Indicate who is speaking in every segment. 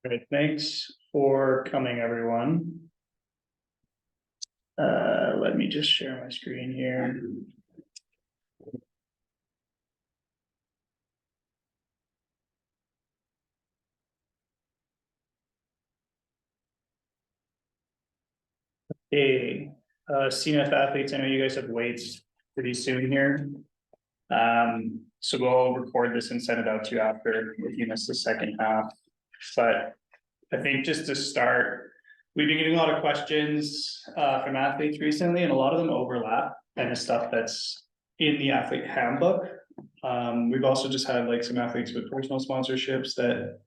Speaker 1: Great, thanks for coming, everyone. Let me just share my screen here. Hey, CNF athletes, I know you guys have weights pretty soon here. So we'll record this and send it out to you after if you miss the second half. But I think just to start, we've been getting a lot of questions from athletes recently, and a lot of them overlap kind of stuff that's in the athlete handbook. We've also just had like some athletes with personal sponsorships that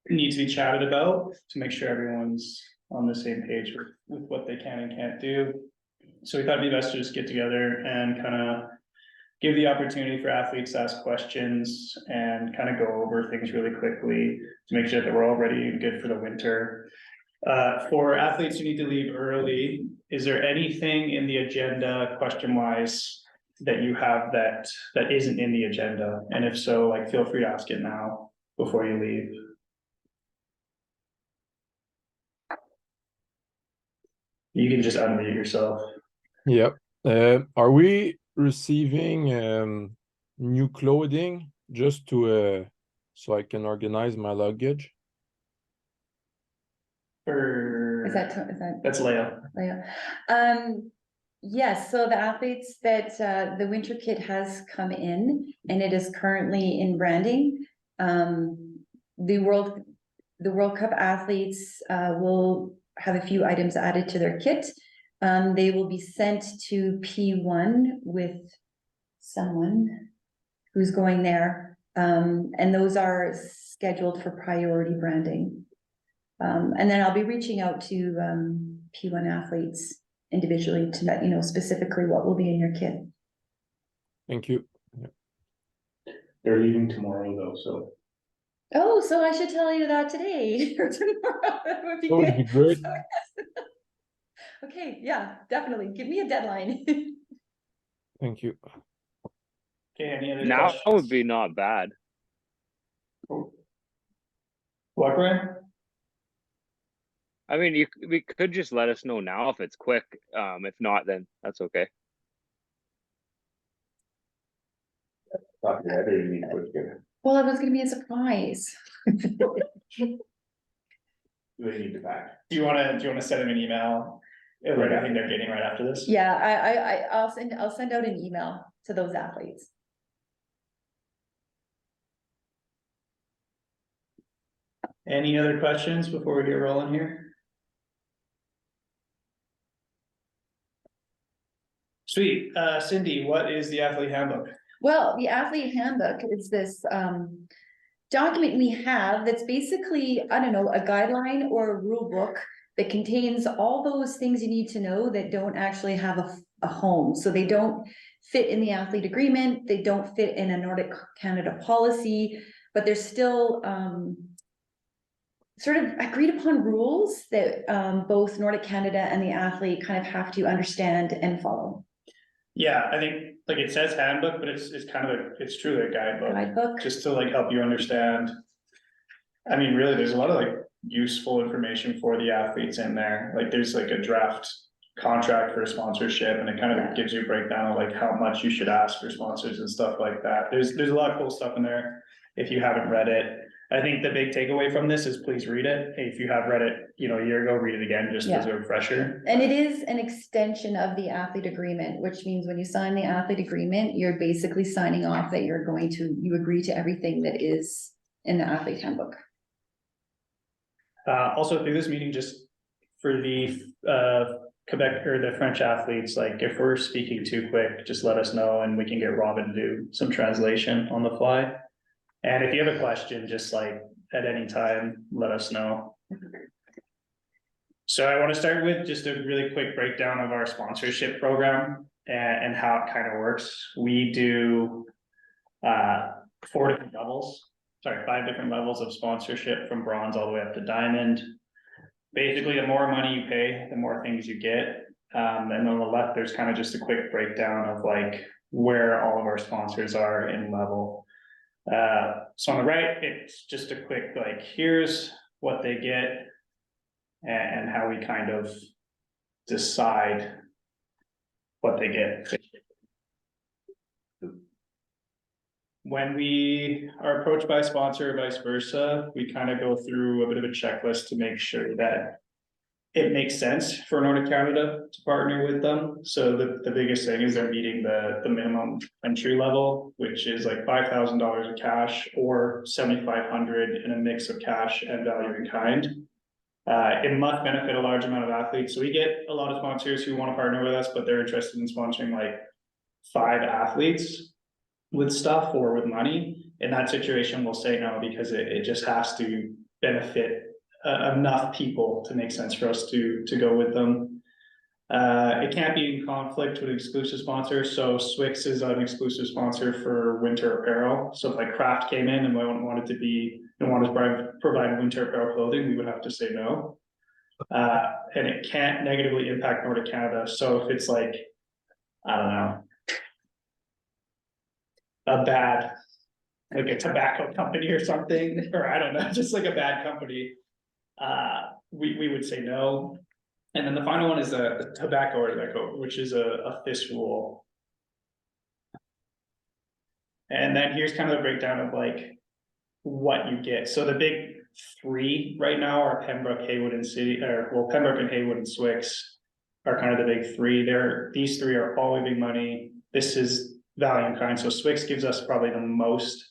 Speaker 1: need to be chatted about to make sure everyone's on the same page with what they can and can't do. So we thought it'd be best to just get together and kind of give the opportunity for athletes to ask questions and kind of go over things really quickly to make sure that we're all ready and good for the winter. For athletes who need to leave early, is there anything in the agenda question-wise that you have that isn't in the agenda? And if so, like, feel free to ask it now before you leave. You can just unmute yourself.
Speaker 2: Yep. Are we receiving new clothing just to so I can organize my luggage?
Speaker 3: Is that
Speaker 1: That's Leia?
Speaker 3: Yes, so the athletes that the winter kit has come in and it is currently in branding. The World Cup athletes will have a few items added to their kit. They will be sent to P1 with someone who's going there. And those are scheduled for priority branding. And then I'll be reaching out to P1 athletes individually to let you know specifically what will be in your kit.
Speaker 2: Thank you.
Speaker 1: They're leaving tomorrow though, so.
Speaker 3: Oh, so I should tell you that today or tomorrow. That would be
Speaker 2: That would be great.
Speaker 3: So, yes. Okay, yeah, definitely. Give me a deadline.
Speaker 2: Thank you.
Speaker 1: Okay, any other
Speaker 4: Now
Speaker 1: questions?
Speaker 4: would be not bad.
Speaker 1: What, Brian?
Speaker 4: I mean, we could just let us know now if it's quick. If not, then that's okay.
Speaker 3: Well, it was going to be a surprise.
Speaker 1: Do they need it back? Do you want to send them an email? Like I think they're getting right after this.
Speaker 3: Yeah, I'll send out an email to those athletes.
Speaker 1: Any other questions before we get rolling here? Sweet. Cindy, what is the athlete handbook?
Speaker 3: Well, the athlete handbook is this document we have that's basically, I don't know, a guideline or a rule book that contains all those things you need to know that don't actually have a home. So they don't fit in the athlete agreement, they don't fit in a Nordic Canada policy, but they're still sort of agreed upon rules that both Nordic Canada and the athlete kind of have to understand and follow.
Speaker 1: Yeah, I think like it says handbook, but it's kind of it's truly a guidebook. Just to like help you understand. I mean, really, there's a lot of like useful information for the athletes in there. Like there's like a draft contract for a sponsorship, and it kind of gives you a breakdown of like how much you should ask for sponsors and stuff like that. There's a lot of cool stuff in there if you haven't read it. I think the big takeaway from this is please read it. If you have read it, a year ago, read it again just as a refresher.
Speaker 3: And it is an extension of the athlete agreement, which means when you sign the athlete agreement, you're basically signing off that you agree to everything that is in the athlete handbook.
Speaker 1: Also through this meeting, just for the Quebec or the French athletes, like if we're speaking too quick, just let us know and we can get Robin to do some translation on the fly. And if you have a question, just like at any time, let us know. So I want to start with just a really quick breakdown of our sponsorship program and how it kind of works. We do 5 different levels of sponsorship from bronze all the way up to diamond. Basically, the more money you pay, the more things you get. And on the left, there's kind of just a quick breakdown of like where all of our sponsors are in level. So on the right, it's just a quick, like, here's what they get. And how we kind of decide what they get. When we are approached by a sponsor or vice versa, we kind of go through a bit of a checklist to make sure that it makes sense for Nordic Canada to partner with them. So the biggest thing is they're meeting the minimum entry level, which is like $5,000 of cash or 7,500 in a mix of cash and value in kind. It must benefit a large amount of athletes. So we get a lot of sponsors who want to partner with us, but they're interested in sponsoring like 5 athletes with stuff or with money. In that situation, we'll say no, because it just has to benefit enough people to make sense for us to go with them. It can't be in conflict with exclusive sponsors. So Swix is an exclusive sponsor for winter apparel. So if like Kraft came in and wanted to provide winter apparel clothing, we would have to say no. And it can't negatively impact Nordic Canada. So if it's like, I don't know, like a tobacco company or something, or I don't know, just like a bad company, we would say no. And then the final one is a tobacco or tobacco, which is a FIS rule. And then here's kind of the breakdown of like what you get. So the big 3 right now are Pembroke, Haywood, and Pembroke and Haywood and Swix are kind of the big 3. These 3 are all big money. This is value in kind. So Swix gives us probably the most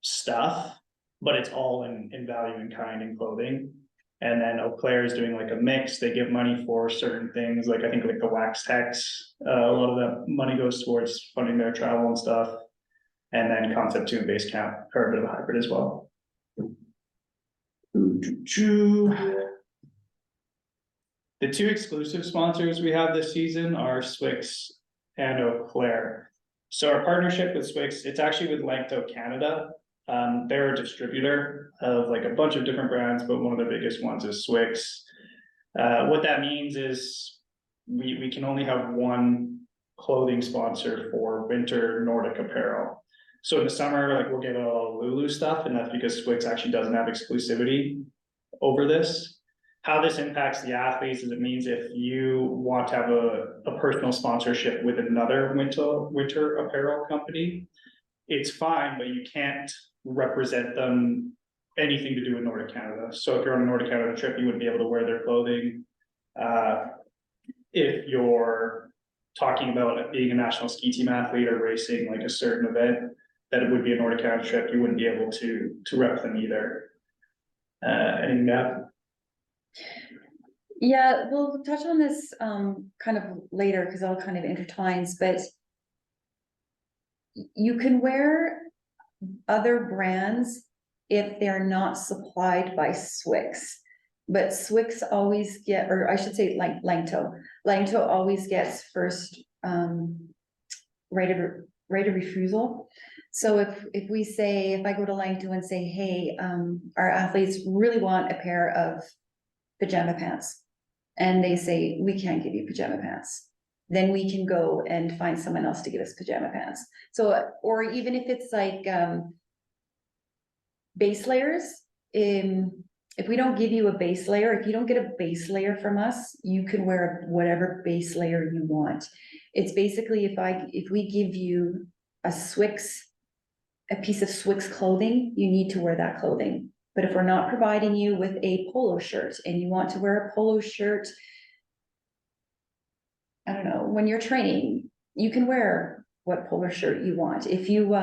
Speaker 1: stuff, but it's all in value in kind and clothing. And then Eau Claire is doing like a mix. They give money for certain things, like I think like the Wax Techs. A lot of that money goes towards funding their travel and stuff. And then Concept 2 and Basecamp are a bit of a hybrid as well. The 2 exclusive sponsors we have this season are Swix and Eau Claire. So our partnership with Swix, it's actually with Langto Canada. They're a distributor of like a bunch of different brands, but one of the biggest ones is Swix. What that means is we can only have one clothing sponsor for winter Nordic apparel. So in the summer, like we'll get a lot of Lulu stuff, and that's because Swix actually doesn't have exclusivity over this. How this impacts the athletes is it means if you want to have a personal sponsorship with another winter apparel company, it's fine, but you can't represent them anything to do with Nordic Canada. So if you're on a Nordic Canada trip, you wouldn't be able to wear their clothing. If you're talking about being a national ski team athlete or racing like a certain event, that it would be a Nordic Canada trip, you wouldn't be able to rep them either. Anything to add?
Speaker 3: Yeah, we'll touch on this kind of later because it all kind of intertwines, but you can wear other brands if they're not supplied by Swix. But Swix always get, or I should say like Langto always gets first right of refusal. So if we say, if I go to Langto and say, hey, our athletes really want a pair of pajama pants, and they say, we can't give you pajama pants, then we can go and find someone else to give us pajama pants. So, or even if it's like base layers, if we don't give you a base layer, if you don't get a base layer from us, you can wear whatever base layer you want. It's basically if we give you a piece of Swix clothing, you need to wear that clothing. But if we're not providing you with a polo shirt and you want to wear a polo shirt, I don't know, when you're training, you can wear what polo shirt you want. If you,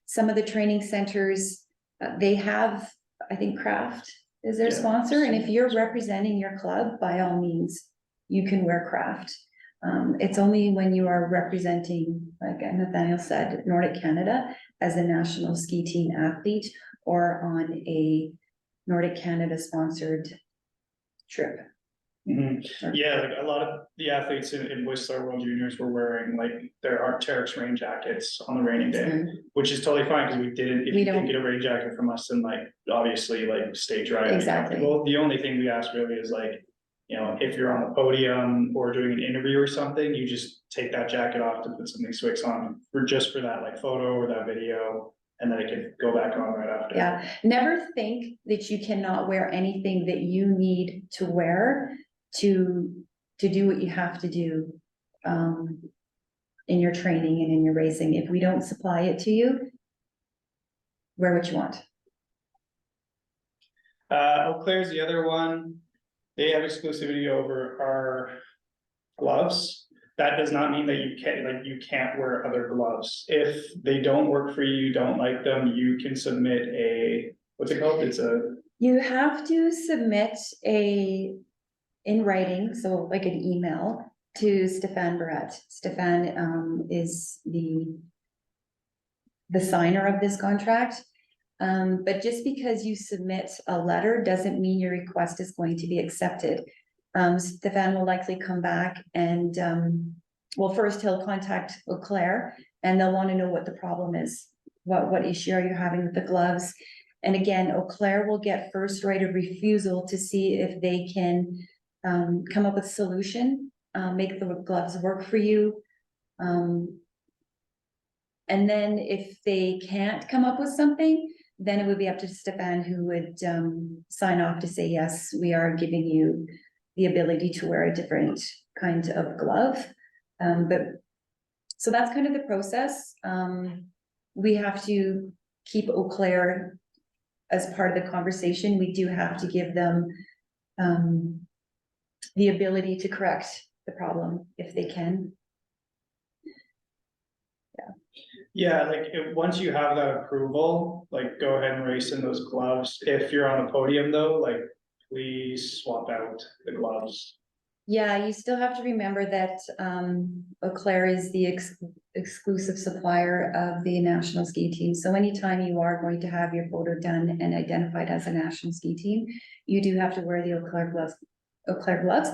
Speaker 3: some of the training centers, they have, I think Kraft is their sponsor. And if you're representing your club, by all means, you can wear Kraft. It's only when you are representing, like Nathaniel said, Nordic Canada as a national ski team athlete or on a Nordic Canada sponsored trip.
Speaker 1: Yeah, like a lot of the athletes in Whistler World Juniors were wearing like their Arc'teryx rain jackets on the raining day, which is totally fine because if you didn't get a rain jacket from us, then like obviously like stay dry.
Speaker 3: Exactly.
Speaker 1: Well, the only thing we ask really is like, you know, if you're on the podium or doing an interview or something, you just take that jacket off to put something Swix on for that like photo or that video. and then it can go back on right after.
Speaker 3: Yeah, never think that you cannot wear anything that you need to wear to do what you have to do in your training and in your racing. If we don't supply it to you, wear what you want.
Speaker 1: Eau Claire's the other one. They have exclusivity over our gloves. That does not mean that you can't wear other gloves. If they don't work for you, you don't like them, you can submit what's it called?
Speaker 3: You have to submit in writing, so like an email to Stefan Barrett. Stefan is the signer of this contract. But just because you submit a letter doesn't mean your request is going to be accepted. Stefan will likely come back and, well, first he'll contact Eau Claire and they'll want to know what the problem is. What issue are you having with the gloves? And again, Eau Claire will get first right of refusal to see if they can come up with a solution, make the gloves work for you. And then if they can't come up with something, then it would be up to Stefan, who would sign off to say, yes, we are giving you the ability to wear a different kind of glove. So that's kind of the process. We have to keep Eau Claire as part of the conversation. We do have to give them the ability to correct the problem if they can.
Speaker 1: Yeah, like once you have that approval, like go ahead and race in those gloves. If you're on a podium though, like please swap out the gloves.
Speaker 3: Yeah, you still have to remember that Eau Claire is the exclusive supplier of the national ski team. So anytime you are going to have your photo done and identified as a national ski team, you do have to wear the Eau Claire gloves,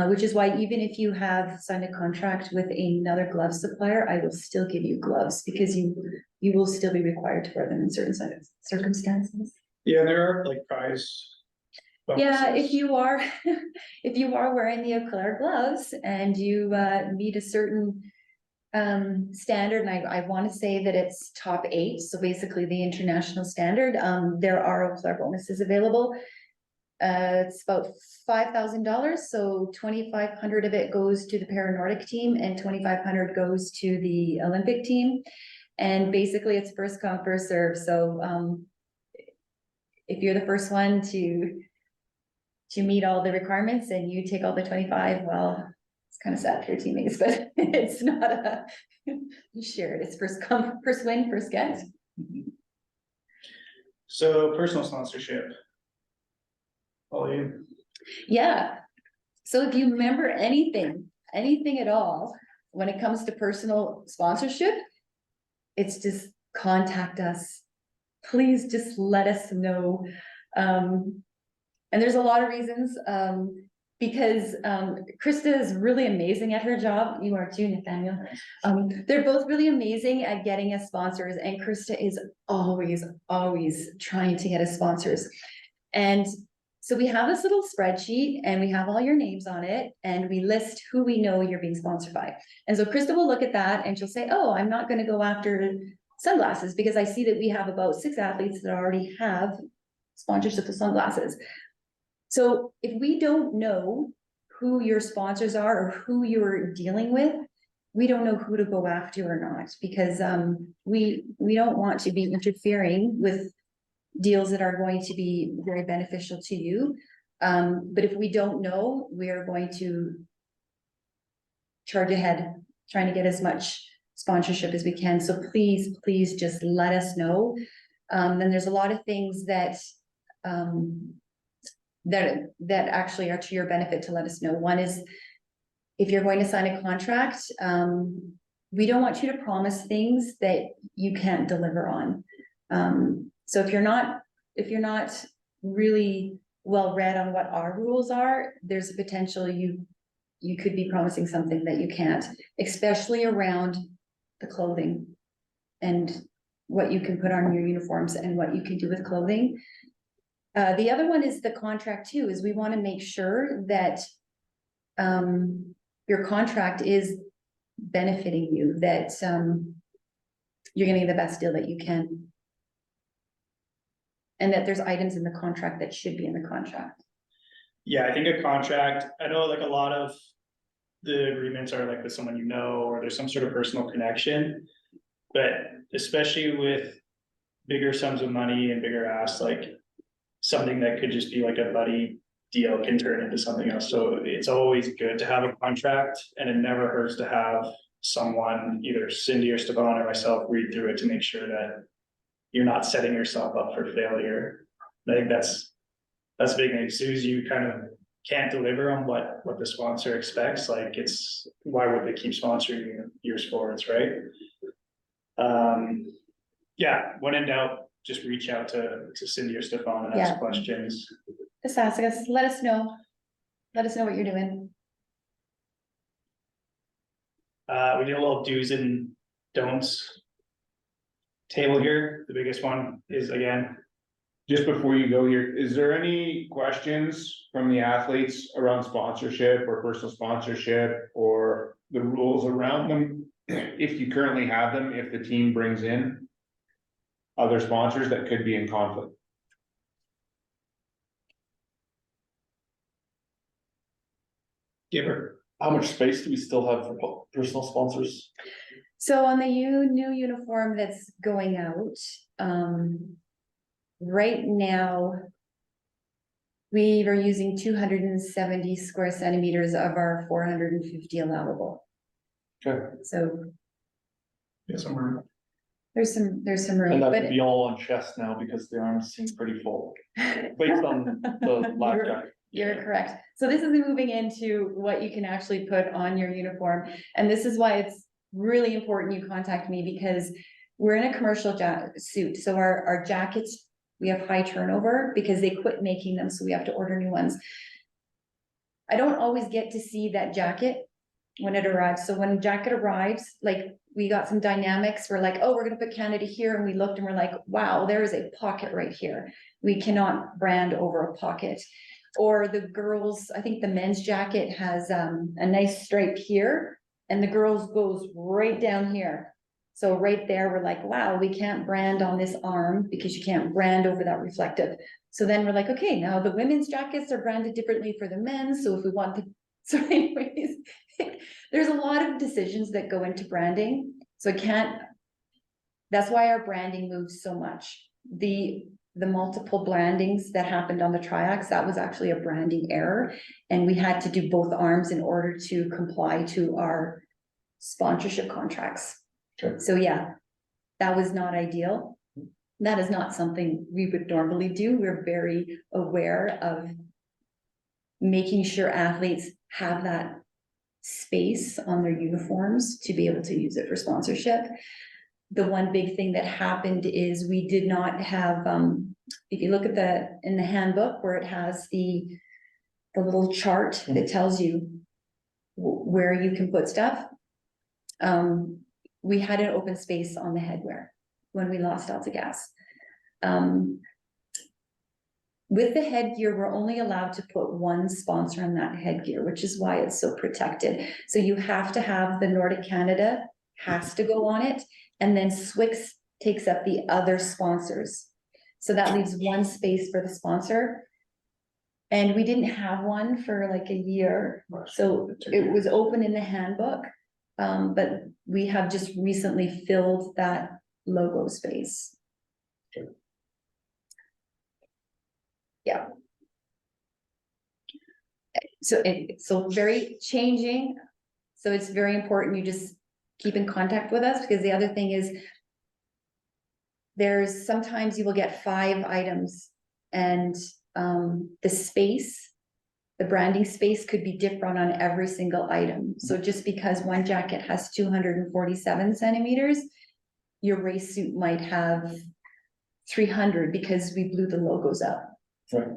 Speaker 3: which is why even if you have signed a contract with another glove supplier, I will still give you gloves because you will still be required to wear them in certain circumstances.
Speaker 1: Yeah, there are like prize.
Speaker 3: Yeah,
Speaker 1: bonuses.
Speaker 3: if you are, if you are wearing the Eau Claire gloves and you meet a certain standard, and I want to say that it's top 8, so basically the international standard, there are Eau Claire bonuses available. It's about $5,000, so 2,500 of it goes to the Paranordic team and 2,500 goes to the Olympic team. And basically it's first come, first serve. So if you're the first one to meet all the requirements and you take all the 25, well, it's kind of sad for your teammates, but it's not a shared, it's first come, first win, first get.
Speaker 1: So personal sponsorship. All you.
Speaker 3: Yeah. So if you remember anything at all, when it comes to personal sponsorship, it's just contact us. Please just let us know. And there's a lot of reasons, because Krista is really amazing at her job. You are too, Nathaniel. They're both really amazing at getting us sponsors, and Krista is always trying to get us sponsors. And so we have this little spreadsheet and we have all your names on it and we list who we know you're being sponsored by. And so Krista will look at that and she'll say, oh, I'm not going to go after sunglasses because I see that we have about 6 athletes that already have sponsorship of sunglasses. So if we don't know who your sponsors are or who you're dealing with, we don't know who to go after or not, because we don't want to be interfering with deals that are going to be very beneficial to you. But if we don't know, we are going to charge ahead, trying to get as much sponsorship as we can. So please just let us know. And there's a lot of things that that actually are to your benefit to let us know. One is, if you're going to sign a contract, we don't want you to promise things that you can't deliver on. So if you're not really well read on what our rules are, there's a potential you could be promising something that you can't, especially around the clothing and what you can put on your uniforms and what you can do with clothing. The other one is the contract too, is we want to make sure that your contract is benefiting you, that you're getting the best deal that you can. And that there's items in the contract that should be in the contract.
Speaker 1: Yeah, I think a contract, I know like a lot of the agreements are like with someone you know, or there's some sort of personal connection. But especially with bigger sums of money and bigger asks, like something that could just be like a buddy deal can turn into something else. So it's always good to have a contract, and it never hurts to have someone, either Cindy or Stefan or myself, read through it to make sure that you're not setting yourself up for failure. I think that's big thing. As soon as you kind of can't deliver on what the sponsor expects, like why would they keep sponsoring you years forwards, right? Yeah, when in doubt, just reach out to Cindy or Stefan and ask
Speaker 3: Yeah.
Speaker 1: questions.
Speaker 3: Just ask us, let us know. Let us know what you're doing.
Speaker 1: We did a little do's and don'ts table here. The biggest one is, again,
Speaker 5: Just before you go here, is there any questions from the athletes around sponsorship or personal sponsorship or the rules around them? If you currently have them, if the team brings in other sponsors that could be in conflict?
Speaker 1: give her.
Speaker 6: How much space do we still have for personal sponsors?
Speaker 3: So on the new uniform that's going out, right now, we are using 270 square centimeters of our 450 allowable.
Speaker 6: Okay.
Speaker 3: So
Speaker 1: Yeah, somewhere.
Speaker 3: there's some room,
Speaker 6: And that
Speaker 3: but
Speaker 6: could be all on chest now because the arms seem pretty full, based on the last guy.
Speaker 3: You're correct. So this is moving into what you can actually put on your uniform. And this is why it's really important you contact me, because we're in a commercial suit. So our jackets, we have high turnover because they quit making them. So we have to order new ones. I don't always get to see that jacket when it arrives. So when jacket arrives, like we got some dynamics. We're like, oh, we're going to put Canada here. And we looked and we're like, wow, there is a pocket right here. We cannot brand over a pocket. Or the girls, I think the men's jacket has a nice stripe here, and the girls goes right down here. So right there, we're like, wow, we can't brand on this arm because you can't brand over that reflective. So then we're like, okay, now the women's jackets are branded differently for the men's. So if we want to, so anyways, there's a lot of decisions that go into branding. So it can't, that's why our branding moves so much. The multiple brandings that happened on the triax, that was actually a branding error. And we had to do both arms in order to comply to our sponsorship contracts.
Speaker 6: Okay.
Speaker 3: So yeah, that was not ideal. That is not something we would normally do. We're very aware of making sure athletes have that space on their uniforms to be able to use it for sponsorship. The one big thing that happened is we did not have, if you look at in the handbook where it has the little chart that tells you where you can put stuff. We had an open space on the headwear when we lost AltaGas. With the headgear, we're only allowed to put one sponsor on that headgear, which is why it's so protected. So you have to have the Nordic Canada has to go on it. And then Swix takes up the other sponsors. So that leaves one space for the sponsor. And we didn't have one for like a year. So it was open in the handbook. But we have just recently filled that logo space. Yeah. So very changing. So it's very important you just keep in contact with us, because the other thing is there's sometimes you will get 5 items and the space, the branding space could be different on every single item. So just because one jacket has 247 centimeters, your race suit might have 300 because we blew the logos up.
Speaker 6: Right.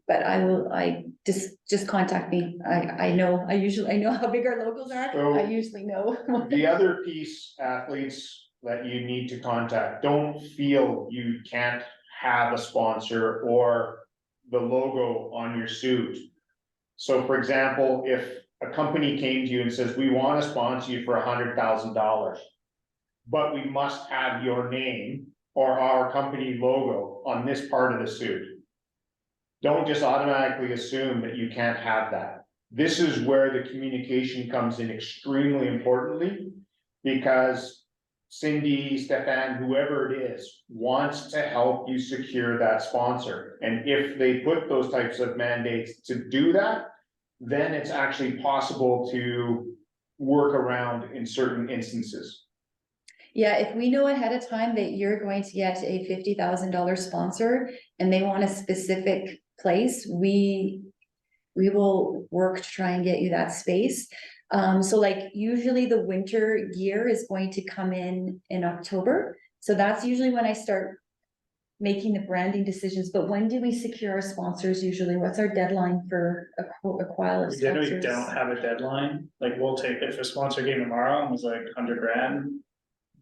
Speaker 3: But I just contact me. I know how big our logos are.
Speaker 5: So-
Speaker 3: I usually know.
Speaker 5: The other piece, athletes, that you need to contact, don't feel you can't have a sponsor or the logo on your suit. So for example, if a company came to you and says, we want to sponsor you for $100,000, but we must have your name or our company logo on this part of the suit. Don't just automatically assume that you can't have that. This is where the communication comes in extremely importantly, because Cindy, Stefan, whoever it is, wants to help you secure that sponsor. And if they put those types of mandates to do that, then it's actually possible to work around in certain instances.
Speaker 3: Yeah, if we know ahead of time that you're going to get a $50,000 sponsor and they want a specific place, we will work to try and get you that space. So like usually the winter gear is going to come in October. So that's usually when I start making the branding decisions. But when do we secure our sponsors usually? What's our deadline for a while of
Speaker 1: We generally
Speaker 3: sponsors?
Speaker 1: don't have a deadline, like we'll take, if a sponsor came tomorrow and was like 100 grand.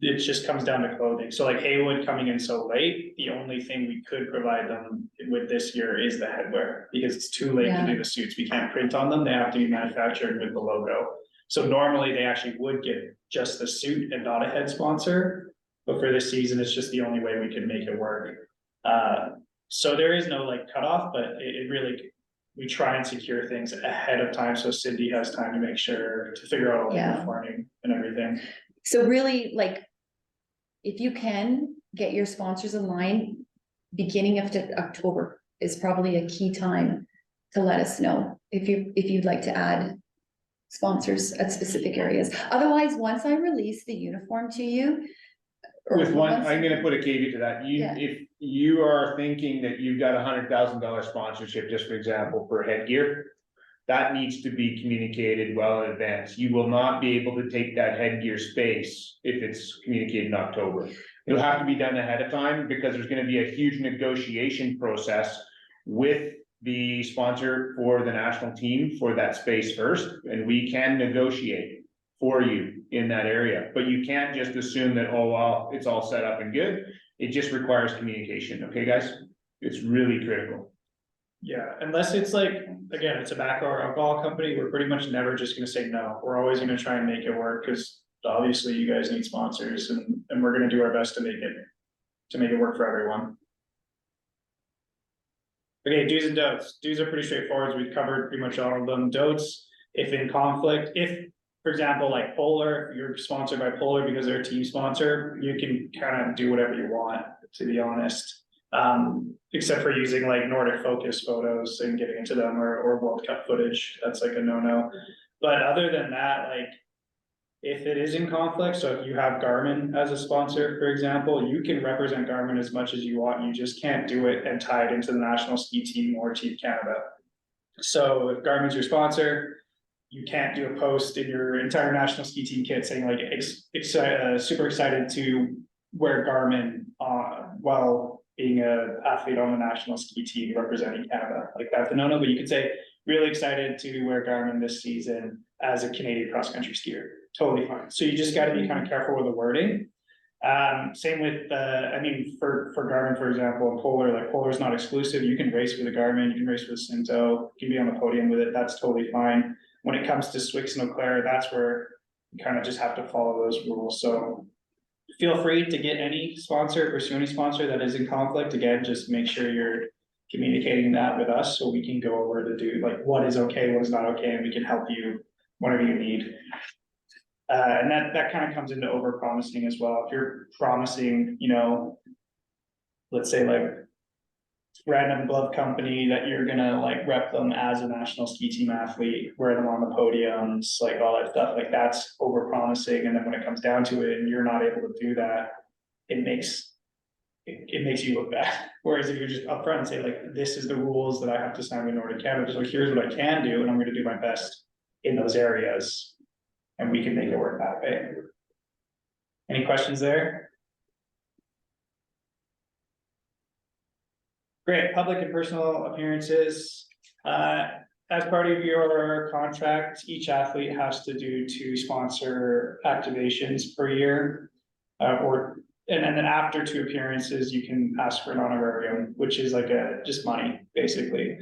Speaker 1: It just comes down to clothing, so like Haywood coming in so late, the only thing we could provide them with this year is the headwear. Because it's too late to do the suits, we can't print on them, they have to be manufactured with the logo. So normally they actually would get just the suit and not a head sponsor. But for this season, it's just the only way we can make it work. So there is no like cutoff, but it really, we try and secure things ahead of time, so Cindy has time to make sure, to figure out all the uniforming and everything.
Speaker 3: So really, like, if you can get your sponsors in line, beginning of October is probably a key time to let us know if you'd like to add sponsors at specific areas. Otherwise, once I release the uniform to you.
Speaker 5: With one, I'm gonna put a caveat to that. If you are thinking that you've got $100,000 sponsorship, just for example, for headgear, that needs to be communicated well in advance. You will not be able to take that headgear space if it's communicated in October. It'll have to be done ahead of time, because there's gonna be a huge negotiation process with the sponsor for the national team for that space first, and we can negotiate for you in that area. But you can't just assume that, oh, well, it's all set up and good. It just requires communication, okay, guys? It's really critical.
Speaker 1: Yeah, unless it's like, again, a tobacco or alcohol company, we're pretty much never just gonna say no. We're always gonna try and make it work, because obviously you guys need sponsors, and we're gonna do our best to make it work for everyone. Okay, do's and don'ts. Do's are pretty straightforward. We've covered pretty much all of them. Don'ts, if in conflict, if, for example, like Polar, you're sponsored by Polar because they're a team sponsor, you can kind of do whatever you want, to be honest. Except for using like Nordic Focus photos and getting into them, or World Cup footage, that's like a no-no. But other than that, like, if it is in conflict, so if you have Garmin as a sponsor, for example, you can represent Garmin as much as you want, you just can't do it and tie it into the national ski team or Team Canada. So if Garmin's your sponsor, you can't do a post in your entire national ski team kit saying like, super excited to wear Garmin, while being an athlete on the national ski team representing Canada. Like that's a no-no, but you could say, really excited to wear Garmin this season as a Canadian cross-country skier. Totally fine. So you just gotta be kind of careful with the wording. Same with, I mean, for Garmin, for example, and Polar, like Polar's not exclusive. You can race with a Garmin, you can race with a Cinto, you can be on the podium with it, that's totally fine. When it comes to Swix and Eau Claire, that's where you kind of just have to follow those rules. So feel free to get any sponsor, pursue any sponsor that is in conflict. Again, just make sure you're communicating that with us so we can go over to do like what is okay, what is not okay, and we can help you whenever you need. And that kind of comes into over promising as well. If you're promising, you know, let's say like random glove company that you're gonna like rep them as a national ski team athlete, wear them on the podiums, like all that stuff, like that's over promising. And then when it comes down to it and you're not able to do that, it makes you look bad. Whereas if you're just upfront and say like, this is the rules that I have to sign with Nordic Canada, so here's what I can do, and I'm gonna do my best in those areas, and we can make it work that way. Any questions there? Great, public and personal appearances. As part of your contract, each athlete has to do 2 sponsor activations per year. And then after 2 appearances, you can ask for an honorarium, which is like just money, basically.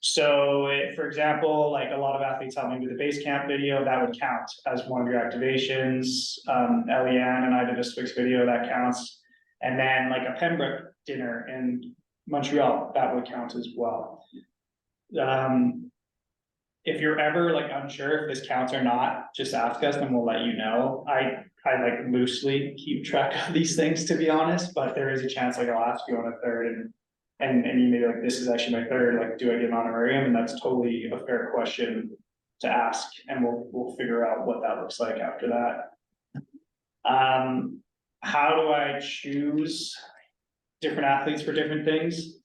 Speaker 1: So for example, like a lot of athletes help me with the base camp video, that would count as one of your activations. Eliane and I did a Swix video, that counts. And then like a Pembroke dinner, and Montreal, that would count as well. If you're ever like unsure if this counts or not, just ask us and we'll let you know. I like loosely keep track of these things, to be honest, but there is a chance like I'll ask you on a third and you may be like, this is actually my third, like, do I get an honorarium? And that's totally a fair question to ask, and we'll figure out what that looks like after that. How do I choose different athletes for different things?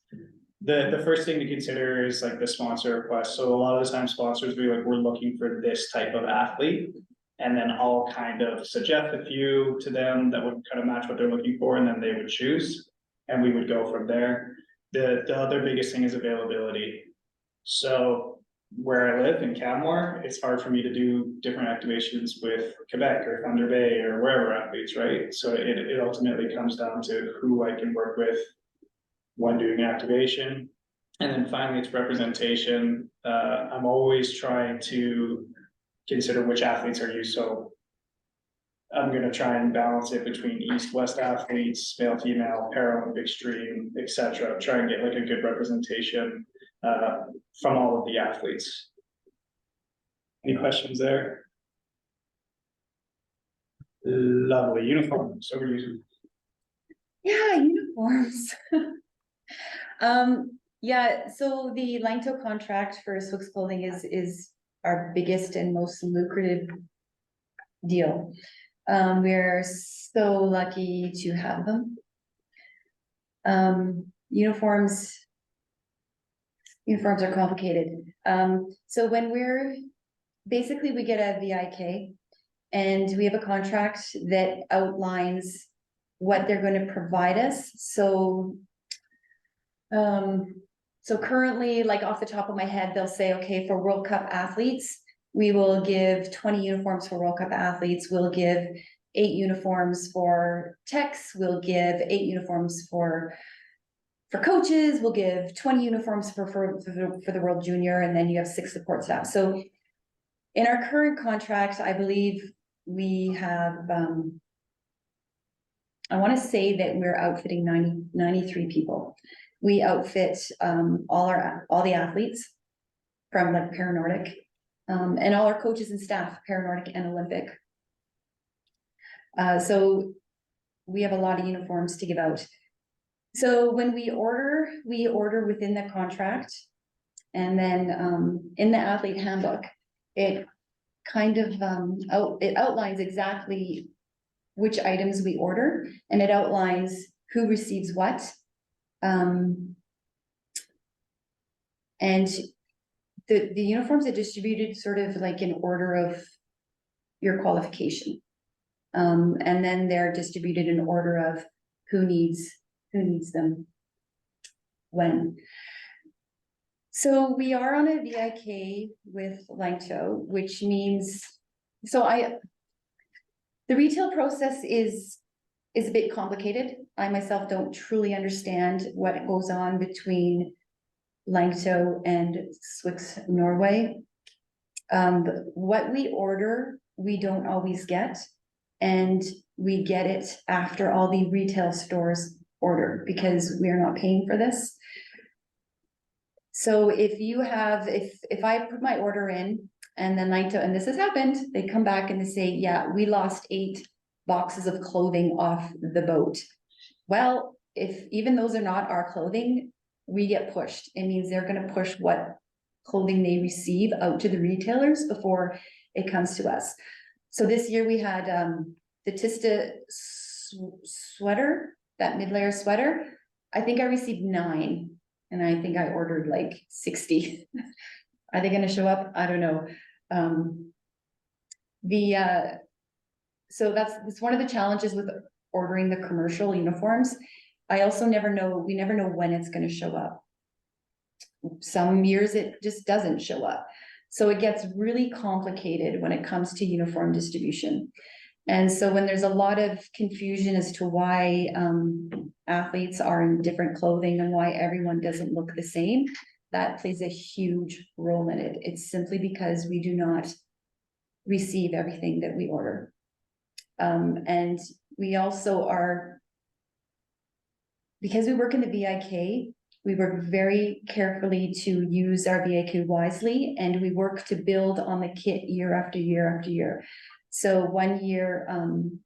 Speaker 1: The first thing to consider is like the sponsor request. So a lot of the time sponsors be like, we're looking for this type of athlete. And then I'll kind of suggest a few to them that would kind of match what they're looking for, and then they would choose. And we would go from there. The other biggest thing is availability. So where I live in Canmore, it's hard for me to do different activations with Quebec or Thunder Bay or wherever athletes, right? So it ultimately comes down to who I can work with when doing activation. And then finally, it's representation. I'm always trying to consider which athletes are used. So I'm going to try and balance it between East-West athletes, male, female, Paralympic stream, etc. Try and get like a good representation from all of the athletes. Any questions there? Lovely. Uniforms, over to you.
Speaker 3: Yeah, uniforms. Yeah, so the Langto contract for Swiss Clothing is our biggest and most lucrative deal. We're so lucky to have them. Uniforms are complicated. So when we get a VIK and we have a contract that outlines what they're going to provide us. So currently, like off the top of my head, they'll say, okay, for World Cup athletes, we will give 20 uniforms for World Cup athletes. We'll give 8 uniforms for techs. We'll give 8 uniforms for coaches. We'll give 20 uniforms for the World Junior, and then you have 6 support staff. So in our current contract, I believe we have, I want to say that we're outfitting 93 people. We outfit all the athletes from like Paranordic, and all our coaches and staff, Paranordic and Olympic. So we have a lot of uniforms to give out. So when we order within the contract, and then in the athlete handbook, it kind of it outlines exactly which items we order, and it outlines who receives what. And the uniforms are distributed sort of like in order of your qualification. And then they're distributed in order of who needs them when. So we are on a VIK with Langto, which means, the retail process is a bit complicated. I myself don't truly understand what goes on between Langto and Swix Norway. What we order, we don't always get, and we get it after all the retail stores order because we are not paying for this. So if I put my order in and then Langto, and this has happened, they come back and they say, yeah, we lost 8 boxes of clothing off the boat. Well, if even those are not our clothing, we get pushed. It means they're going to push what clothing they receive out to the retailers before it comes to us. So this year we had the Tista sweater, that mid-layer sweater. I think I received 9, and I think I ordered like 60. Are they going to show up? I don't know. So that's one of the challenges with ordering the commercial uniforms. I also we never know when it's going to show up. Some years it just doesn't show up. So it gets really complicated when it comes to uniform distribution. And so when there's a lot of confusion as to why athletes are in different clothing and why everyone doesn't look the same, that plays a huge role in it. It's simply because we do not receive everything that we order. And we also are, because we work in the VIK, We work very carefully to use our VAK wisely, and we work to build on the kit year after year after year. So 1 year,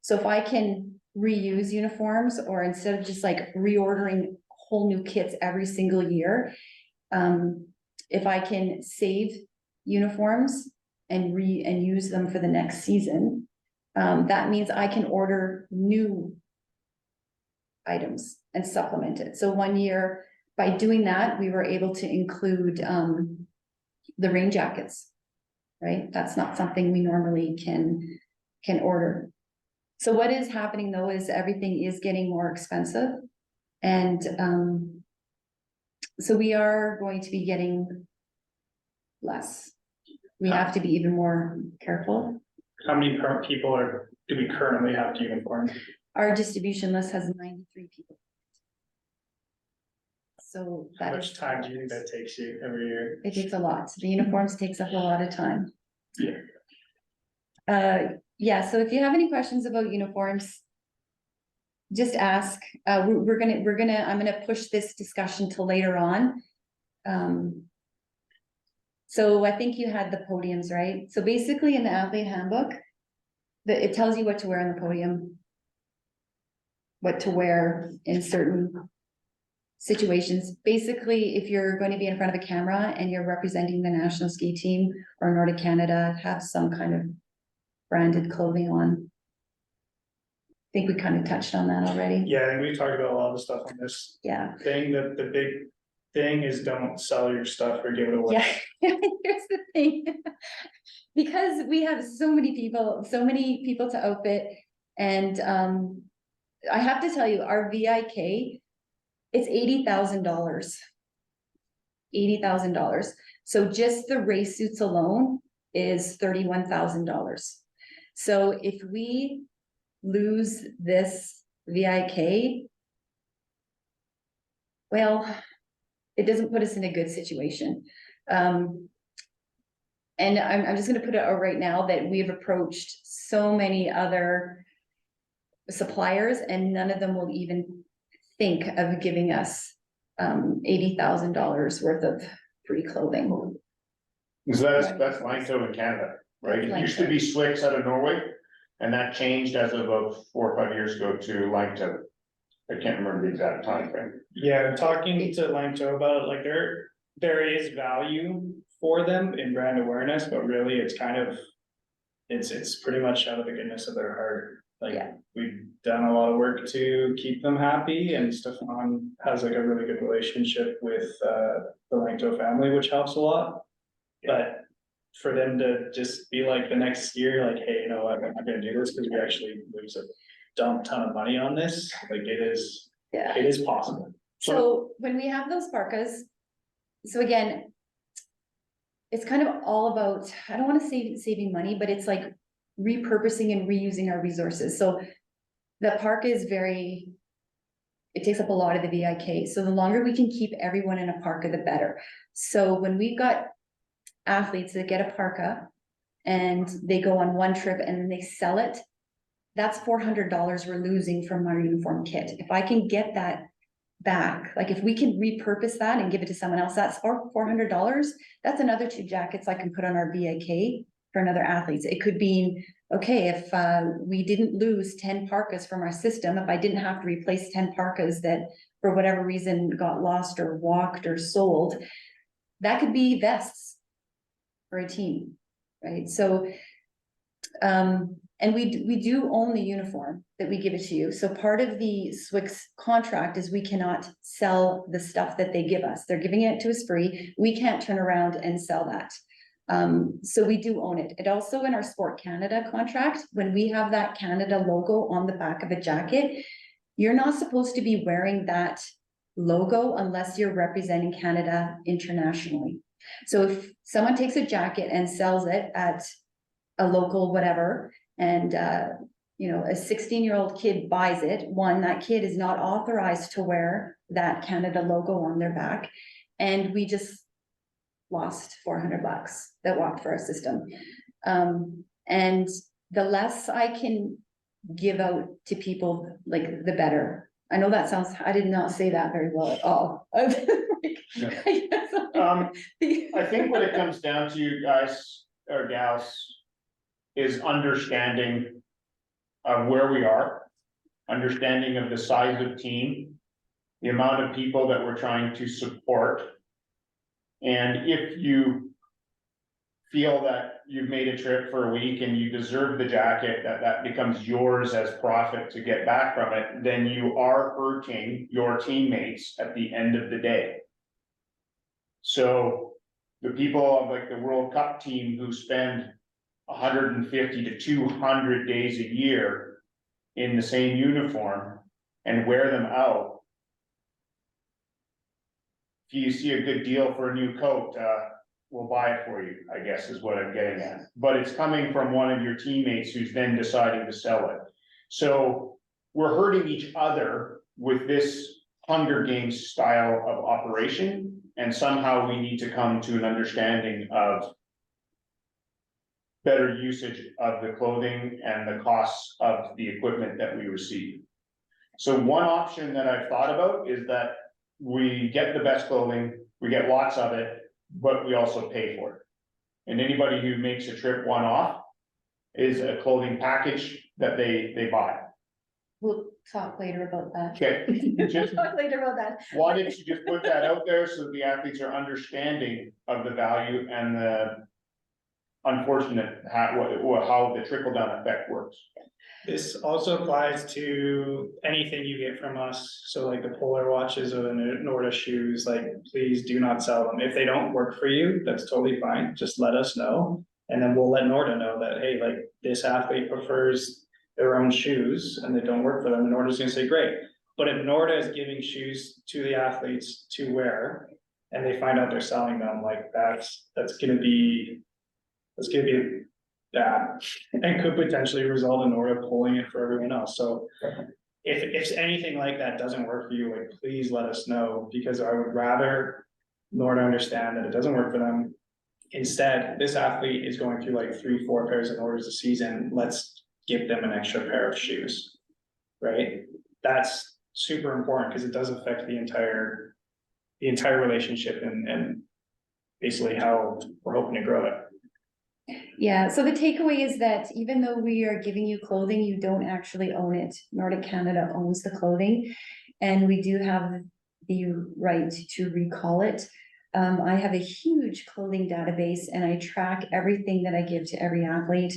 Speaker 3: so if I can reuse uniforms, or instead of just like reordering whole new kits every single year, if I can save uniforms and use them for the next season, that means I can order new items and supplement it. So 1 year, by doing that, we were able to include the rain jackets, right? That's not something we normally can order. So what is happening though is everything is getting more expensive, and so we are going to be getting less. We have to be even more careful.
Speaker 1: How many people do we currently have to uniform?
Speaker 3: Our distribution list has 93 people. So
Speaker 1: How
Speaker 3: that
Speaker 1: much
Speaker 3: is,
Speaker 1: time do you think that takes you every year?
Speaker 3: it takes a lot. The uniforms takes up a lot of time.
Speaker 1: Yeah.
Speaker 3: Yeah, so if you have any questions about uniforms, just ask. I'm gonna push this discussion till later on. So I think you had the podiums, right? So basically in the athlete handbook, it tells you what to wear on the podium, what to wear in certain situations. Basically, if you're going to be in front of a camera and you're representing the national ski team or Nordic Canada, have some kind of branded clothing on. I think we kind of touched on that already.
Speaker 1: Yeah, I think we've talked about a lot of the stuff on this
Speaker 3: Yeah,
Speaker 1: thing, that the big thing is don't sell your stuff or give it away.
Speaker 3: yeah, here's the thing. Because we have so many people to outfit, and I have to tell you, our VIK, it's $80,000. $80,000. So just the race suits alone is $31,000. So if we lose this VIK, well, it doesn't put us in a good situation. And I'm just gonna put it out right now that we've approached so many other suppliers, and none of them will even think of giving us $80,000 worth of free clothing.
Speaker 5: So that's Langto in Canada, right? It used to
Speaker 3: Langto.
Speaker 5: be Swix out of Norway, and that changed as of about 4 or 5 years ago to Langto. I can't remember the exact time frame.
Speaker 1: Yeah, talking to Langto about it, like there is value for them in brand awareness, but really it's kind of, it's pretty much out of the goodness of their heart. Like,
Speaker 3: Yeah.
Speaker 1: we've done a lot of work to keep them happy, and Stefan has like a really good relationship with the Langto family, which helps a lot. But for them to just be like the next year, like, hey, you know what, I'm not gonna do this because we actually lose a dump ton of money on this, like
Speaker 3: Yeah.
Speaker 1: it is possible.
Speaker 3: So when we have those parkas, so again, it's kind of all about, I don't want to say saving money, but it's like repurposing and reusing our resources. So the parka is it takes up a lot of the VIK. So the longer we can keep everyone in a parka, the better. So when we've got athletes that get a parka and they go on one trip and then they sell it, that's $400 we're losing from our uniform kit. If I can get that back, like if we can repurpose that and give it to someone else, that's $400. That's another 2 jackets I can put on our VIK for another athlete. It could be, okay, if we didn't lose 10 parkas from our system, if I didn't have to replace 10 parkas that for whatever reason got lost or walked or sold, that could be vests for a team, right? So, and we do own the uniform that we give it to you. So part of the Swix contract is we cannot sell the stuff that they give us. They're giving it to us free. We can't turn around and sell that. So we do own it. It also in our Sport Canada contract, when we have that Canada logo on the back of a jacket, you're not supposed to be wearing that logo unless you're representing Canada internationally. So if someone takes a jacket and sells it at a local whatever, and you know, a 16-year-old kid buys it, one, that kid is not authorized to wear that Canada logo on their back, and we just lost $400 that walked for our system. And the less I can give out to people, like the better. I know that sounds, I did not say that very well at all.
Speaker 5: I think what it comes down to, guys or gals, is understanding of where we are, understanding of the size of team, the amount of people that we're trying to support. And if you feel that you've made a trip for a week and you deserve the jacket, that becomes yours as profit to get back from it, then you are hurting your teammates at the end of the day. So the people of like the World Cup team who spend 150 to 200 days a year in the same uniform and wear them out. If you see a good deal for a new coat, we'll buy it for you, I guess is what I'm getting at. But it's coming from one of your teammates who's then deciding to sell it. So we're hurting each other with this Hunger Games style of operation. And somehow we need to come to an understanding of better usage of the clothing and the costs of the equipment that we receive. So one option that I've thought about is that we get the best clothing, we get lots of it, but we also pay for it. And anybody who makes a trip one-off is a clothing package that they buy.
Speaker 3: We'll talk later about that.
Speaker 5: Okay,
Speaker 3: We'll
Speaker 5: just
Speaker 3: talk later about that.
Speaker 5: wanted to just put that out there so the athletes are understanding of the value and the unfortunate how the trickle-down effect works.
Speaker 1: This also applies to anything you get from us, so like the Polar watches or the Norda shoes, like, please do not sell them. If they don't work for you, that's totally fine, just let us know. And then we'll let Norda know that, hey, like, this athlete prefers their own shoes and they don't work for them, and Norda's gonna say, great. But if Norda is giving shoes to the athletes to wear, and they find out they're selling them, like, that's gonna be bad, and could potentially result in Norda pulling it for everyone else. So if anything like that doesn't work for you, like, please let us know, because I would rather Norda understand that it doesn't work for them. Instead, this athlete is going through like 3-4 pairs of orders a season. Let's give them an extra pair of shoes, right? That's super important because it does affect the entire relationship and basically how we're hoping to grow it.
Speaker 3: Yeah, so the takeaway is that even though we are giving you clothing, you don't actually own it. Nordic Canada owns the clothing, and we do have the right to recall it. I have a huge clothing database and I track everything that I give to every athlete.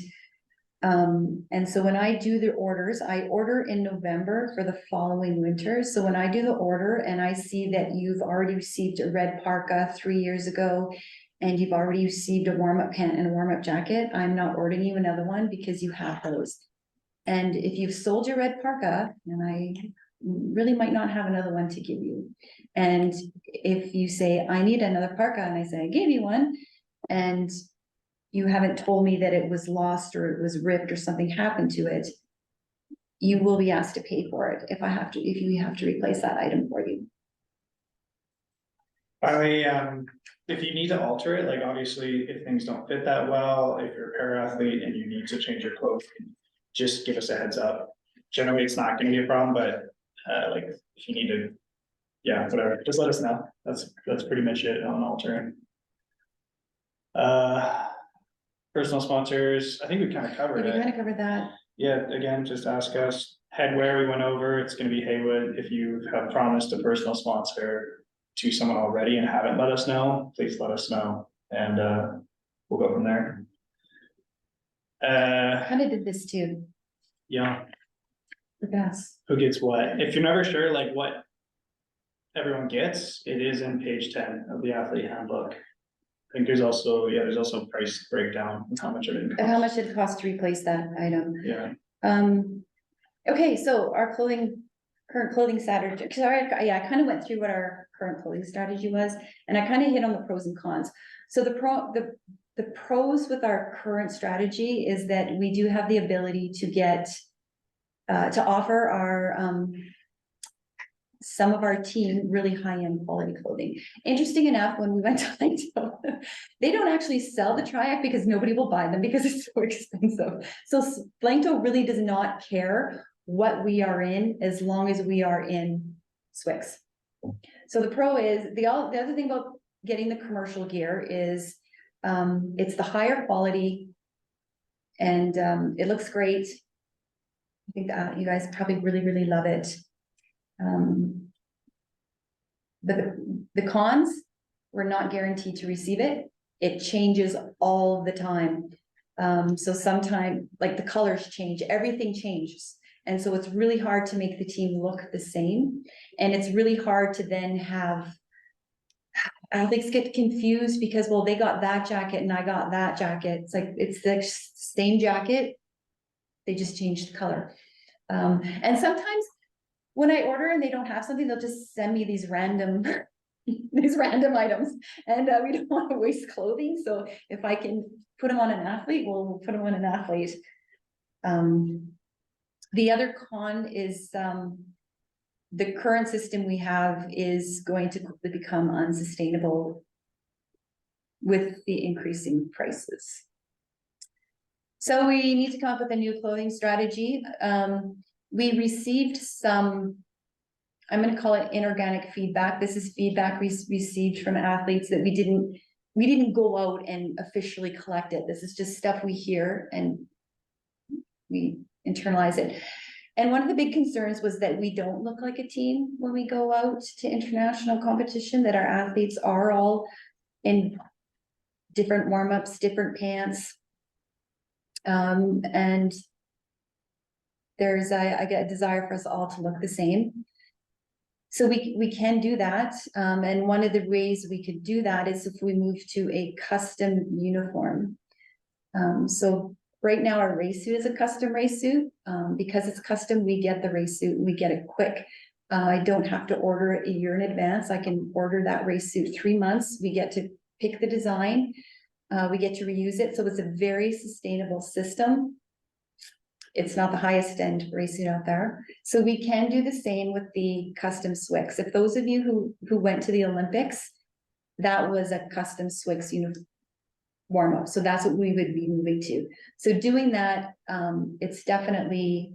Speaker 3: And so when I do the orders, I order in November for the following winter. So when I do the order and I see that you've already received a red parka 3 years ago, and you've already received a warm-up pant and a warm-up jacket, I'm not ordering you another one because you have those. And if you've sold your red parka, then I really might not have another one to give you. And if you say, I need another parka, and I say, I gave you one, and you haven't told me that it was lost or it was ripped or something happened to it, you will be asked to pay for it if you have to replace that item for you.
Speaker 1: Finally, if you need to alter it, like, obviously, if things don't fit that well, if you're a para athlete and you need to change your clothes, just give us a heads up. Generally, it's not gonna be a problem, but like, if you need to, yeah, whatever, just let us know. That's pretty much it on altering. Personal sponsors, I think we kind of covered
Speaker 3: We
Speaker 1: it.
Speaker 3: kind of covered that.
Speaker 1: Yeah, again, just ask us. Headwear, we went over, it's gonna be Haywood. If you have promised a personal sponsor to someone already and haven't let us know, please let us know, and we'll go from there.
Speaker 3: Kind of did this too,
Speaker 1: Yeah,
Speaker 3: the best.
Speaker 1: who gets what? If you're never sure, like, what everyone gets, it is in page 10 of the athlete handbook. I think there's also a price breakdown of how much it
Speaker 3: And
Speaker 1: costs.
Speaker 3: how much it costs to replace that item.
Speaker 1: Yeah,
Speaker 3: Okay, so our current clothing strategy, I kind of went through what our current clothing strategy was, and I kind of hit on the pros and cons. So the pros with our current strategy is that we do have the ability to get, to offer our, some of our team really high-end quality clothing. Interesting enough, when we went to Langto, they don't actually sell the Triac because nobody will buy them because it's so expensive. So Langto really does not care what we are in, as long as we are in SWICs. So the pro is, the other thing about getting the commercial gear is, it's the higher quality and, it looks great. I think that you guys probably really, really love it. But the cons, we're not guaranteed to receive it. It changes all the time. So sometimes, like, the colors change, everything changes. And so it's really hard to make the team look the same. And it's really hard to then have athletes get confused because, well, they got that jacket and I got that jacket. It's like, it's the same jacket. They just changed the color. And sometimes when I order and they don't have something, they'll just send me these random items, and we don't want to waste clothing. So if I can put them on an athlete, we'll put them on an athlete. The other con is, the current system we have is going to quickly become unsustainable with the increasing prices. So we need to come up with a new clothing strategy. We received some, I'm going to call it inorganic feedback. This is feedback we received from athletes that we didn't go out and officially collect it. This is just stuff we hear and we internalize it. And one of the big concerns was that we don't look like a team when we go out to international competition, that our athletes are all in different warm-ups, different pants. And there's I get a desire for us all to look the same. So we can do that. And one of the ways we could do that is if we move to a custom uniform. So right now our race suit is a custom race suit. Because it's custom, we get the race suit and we get it quick. I don't have to order it a year in advance. I can order that race suit 3 months. We get to pick the design. We get to reuse it. So it's a very sustainable system. It's not the highest end race suit out there. So we can do the same with the custom SWICs. If those of you who went to the Olympics, that was a custom SWICs uniform warm up. So that's what we would be moving to. So doing that, it's definitely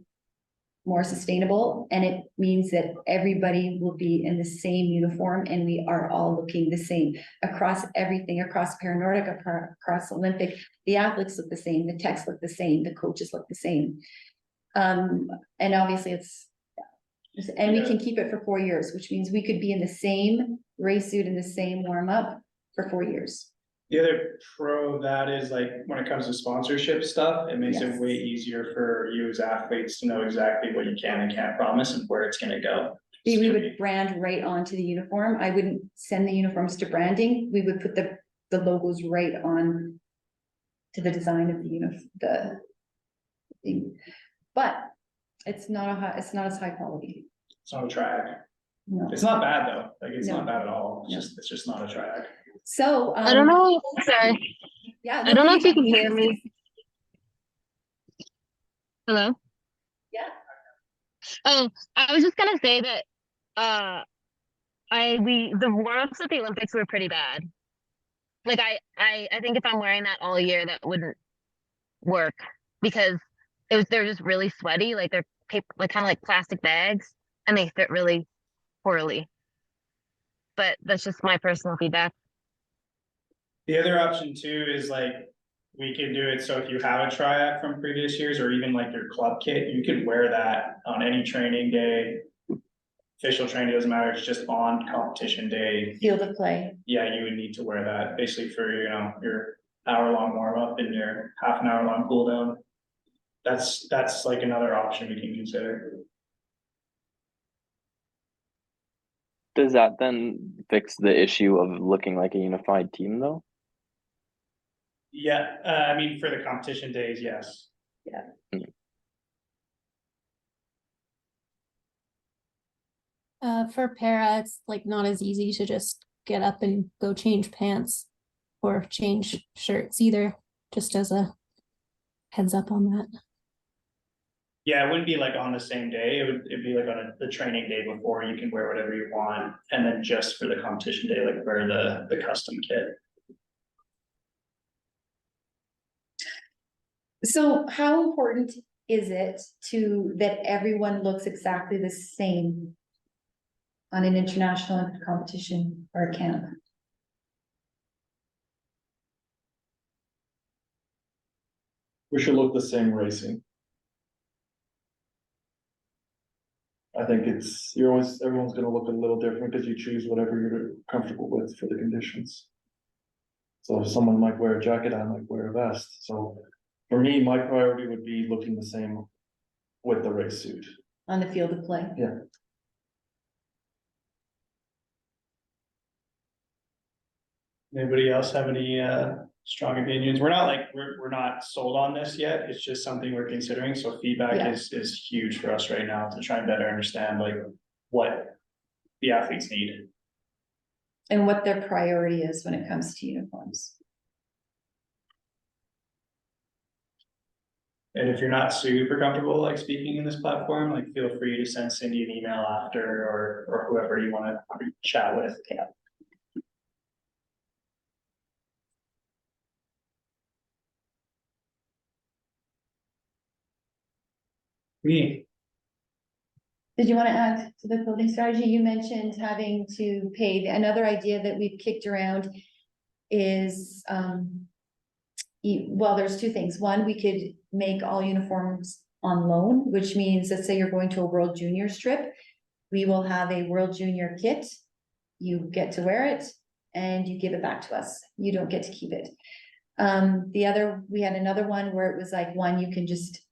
Speaker 3: more sustainable, and it means that everybody will be in the same uniform and we are all looking the same across everything, across Paranordic, across Olympic. The athletes look the same, the techs look the same, the coaches look the same. And obviously we can keep it for 4 years, which means we could be in the same race suit in the same warm up for 4 years.
Speaker 1: The other pro of that is, like, when it comes to sponsorship stuff, it makes
Speaker 3: Yes.
Speaker 1: it way easier for you as athletes to know exactly what you can and can't promise and where it's gonna go.
Speaker 3: We would brand right onto the uniform. I wouldn't send the uniforms to branding. We would put the logos right on to the design of the thing. But it's not as high quality.
Speaker 1: It's not a track.
Speaker 3: No.
Speaker 1: It's not bad though, like, it's
Speaker 3: No.
Speaker 1: not bad at all,
Speaker 3: No.
Speaker 1: it's just not a track.
Speaker 3: So
Speaker 7: I don't know. Sorry.
Speaker 3: Yeah,
Speaker 7: I don't know if you can hear me. Hello?
Speaker 3: Yeah.
Speaker 7: Oh, I was just gonna say that the warm-ups at the Olympics were pretty bad. Like I think if I'm wearing that all year, that wouldn't work because they're just really sweaty, like they're paper, like kind of like plastic bags, and they fit really poorly. But that's just my personal feedback.
Speaker 1: The other option too is, like, we could do it so if you have a triac from previous years or even like your club kit, you could wear that on any training day. Official training doesn't matter, it's just on competition day.
Speaker 3: Field of play.
Speaker 1: Yeah, you would need to wear that basically for, your hour-long warm-up and your half an hour long cool down. That's like another option we can consider.
Speaker 8: Does that then fix the issue of looking like a unified team though?
Speaker 1: Yeah, I mean, for the competition days, yes.
Speaker 9: For para, it's like not as easy to just get up and go change pants or change shirts either, just as a heads up on that.
Speaker 1: Yeah, it wouldn't be like on the same day, it'd be like on the training day before, you can wear whatever you want, and then just for the competition day, like wear the custom kit.
Speaker 3: So how important is it that everyone looks exactly the same on an international competition or a camp?
Speaker 6: We should look the same racing. I think everyone's gonna look a little different because you choose whatever you're comfortable with for the conditions. So if someone might wear a jacket, I might wear a vest. So for me, my priority would be looking the same with the race suit.
Speaker 3: On the field of play?
Speaker 6: Yeah.
Speaker 1: Anybody else have any strong opinions? We're not sold on this yet. It's just something we're considering. So feedback
Speaker 3: Yeah.
Speaker 1: is huge for us right now to try and better understand like what the athletes need.
Speaker 3: And what their priority is when it comes to uniforms.
Speaker 1: And if you're not super comfortable like speaking in this platform, like feel free to send Cindy an email after or whoever you want to chat with.
Speaker 3: Yeah.
Speaker 1: Me.
Speaker 3: Did you want to add to the clothing strategy? You mentioned having to pay. Another idea that we've kicked around is, well, there's two things. One, we could make all uniforms on loan, which means, let's say you're going to a World Juniors trip. We will have a World Junior kit. You get to wear it and you give it back to us. You don't get to keep it. We had another one where it was like, one, you can just,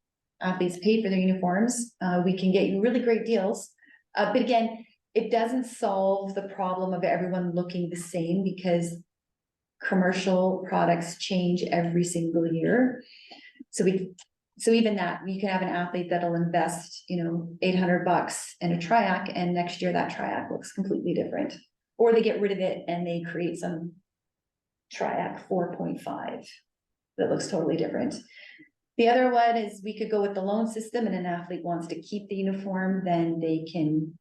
Speaker 3: athletes pay for their uniforms. We can get you really great deals. But again, it doesn't solve the problem of everyone looking the same because commercial products change every single year. So even that, you can have an athlete that'll invest, $800 in a triac, and next year that triac looks completely different. Or they get rid of it and they create some triac 4.5 that looks totally different. The other one is we could go with the loan system, and an athlete wants to keep the uniform, then they can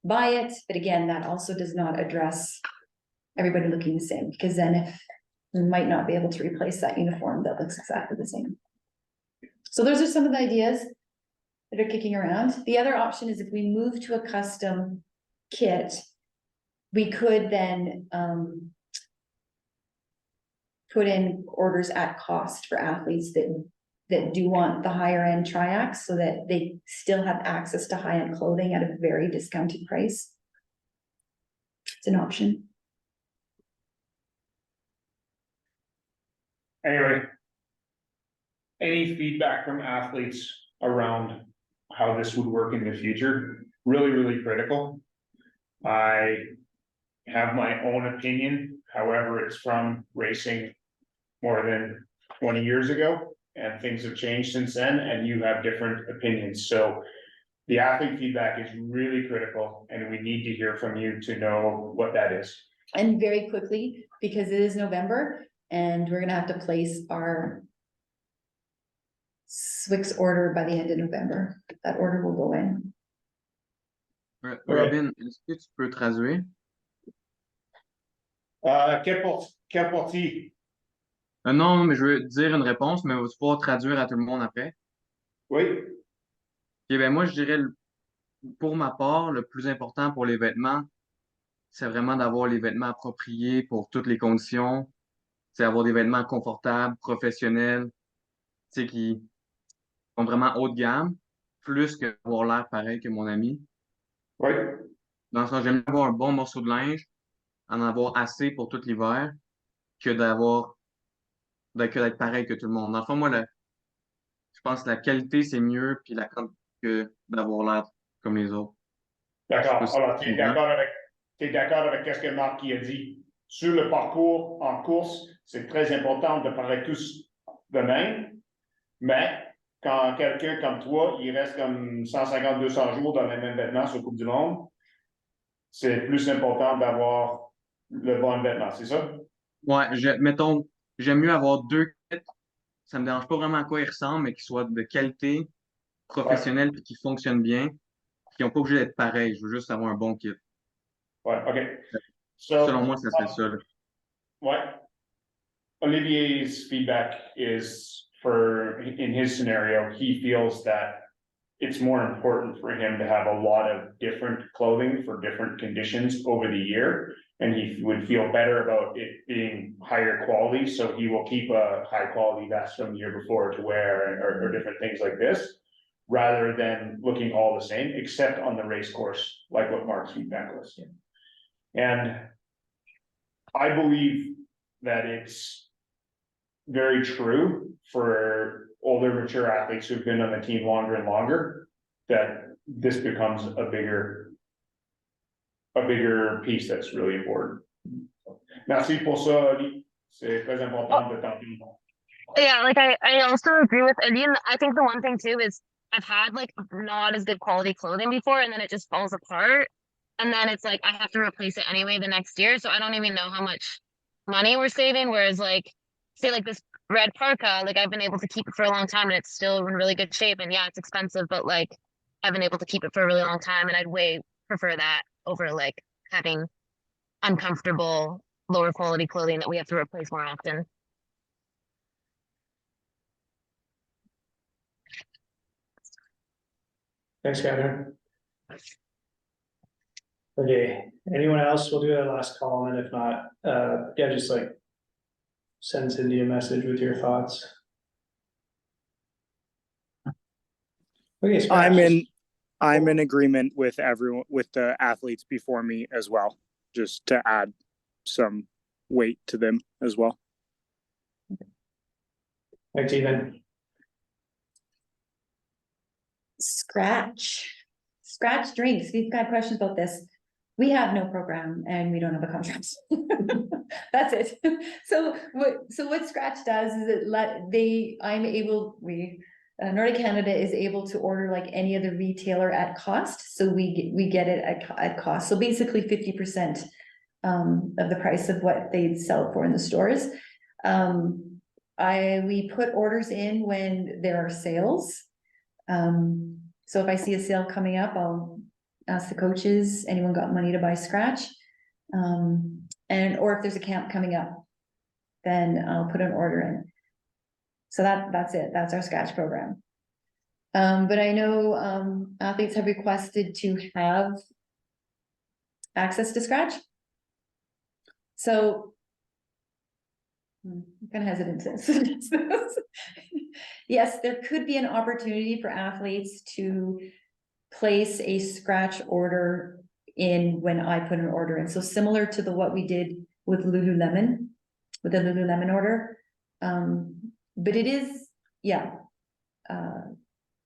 Speaker 3: buy it. But again, that also does not address everybody looking the same, because then if we might not be able to replace that uniform that looks exactly the same. So those are some of the ideas that are kicking around. The other option is if we move to a custom kit, we could then put in orders at cost for athletes that do want the higher end triacs, so that they still have access to high end clothing at a very discounted price. It's an option.
Speaker 5: Anyway. Any feedback from athletes around how this would work in the future? Really, really critical. I have my own opinion, however, it's from racing more than 20 years ago, and things have changed since then, and you have different opinions. So the athlete feedback is really critical, and we need to hear from you to know what that is.
Speaker 3: And very quickly, because it is November, and we're gonna have to place our Swix order by the end of November. That order will go in.
Speaker 10: Robin, est-ce que tu peux traduire?
Speaker 5: Quelle partie?
Speaker 10: Non, mais je veux dire une réponse, mais il va pouvoir traduire à tout le monde après.
Speaker 5: Oui.
Speaker 10: Ok, ben moi, je dirais, pour ma part, le plus important pour les vêtements, c'est vraiment d'avoir les vêtements appropriés pour toutes les conditions. C'est avoir des vêtements confortables, professionnels, tu sais, qui sont vraiment haut de gamme, plus que avoir l'air pareil que mon ami.
Speaker 5: Oui.
Speaker 10: Dans le sens, j'aime mieux avoir un bon morceau de linge, en avoir assez pour tout l'hiver, que d'être pareil que tout le monde. Dans le fond, moi, je pense que la qualité, c'est mieux, puis la quantité que d'avoir l'air comme les autres.
Speaker 5: D'accord. Alors, tu es d'accord avec ce que Marc a dit? Sur le parcours en course, c'est très important de paraître tous de même, mais quand quelqu'un comme toi, il reste comme 150-200 jours dans les mêmes vêtements sur la Coupe du Monde, c'est plus important d'avoir le bon vêtement, c'est ça?
Speaker 10: Ouais, mettons, j'aime mieux avoir deux kits. Ça me dérange pas vraiment à quoi ils ressemblent, mais qu'ils soient de qualité, professionnels, puis qui fonctionnent bien, puis qui n'ont pas obligé d'être pareils. Je veux juste avoir un bon kit.
Speaker 5: Ouais, OK. So,
Speaker 10: Selon moi, ça serait ça.
Speaker 5: ouais. Olivier's feedback is in his scenario, he feels that it's more important for him to have a lot of different clothing for different conditions over the year. And he would feel better about it being higher quality, so he will keep a high quality vest from the year before to wear, or different things like this. Rather than looking all the same, except on the race course, like what Mark's feedback was. And I believe that it's very true for older, mature athletes who've been on the team longer and longer, that this becomes a bigger piece that's really important. Merci pour ça, Ali. C'est très important de t'entendre.
Speaker 7: Yeah, like I also agree with Indian. I think the one thing too is I've had like not as good quality clothing before, and then it just falls apart. And then it's like I have to replace it anyway the next year. So I don't even know how much money we're saving. Whereas like say like this red parka, like I've been able to keep it for a long time and it's still in really good shape. And yeah, it's expensive, but like I've been able to keep it for a really long time, and I'd way prefer that over like having uncomfortable, lower quality clothing that we have to replace more often.
Speaker 1: Thanks, Catherine. Okay, anyone else? We'll do that last call, and if not, yeah, just like send Cindy a message with your thoughts. Okay, scratch.
Speaker 11: I'm in agreement with everyone, with the athletes before me as well, just to add some weight to them as well.
Speaker 1: Thanks, Ethan.
Speaker 3: Scratch drinks. We've got questions about this. We have no program and we don't have a contract. That's it. So what Scratch does is Nordic Canada is able to order like any other retailer at cost. So we get it at cost. So basically 50% of the price of what they sell it for in the stores. We put orders in when there are sales. So if I see a sale coming up, I'll ask the coaches, anyone got money to buy Scratch? Or if there's a camp coming up, then I'll put an order in. So that's it. That's our Scratch program. But I know athletes have requested to have access to Scratch. So I'm kind of hesitant to suggest this. Yes, there could be an opportunity for athletes to place a Scratch order in when I put an order in. So similar to what we did with Lululemon, with the Lululemon order. But it is, yeah.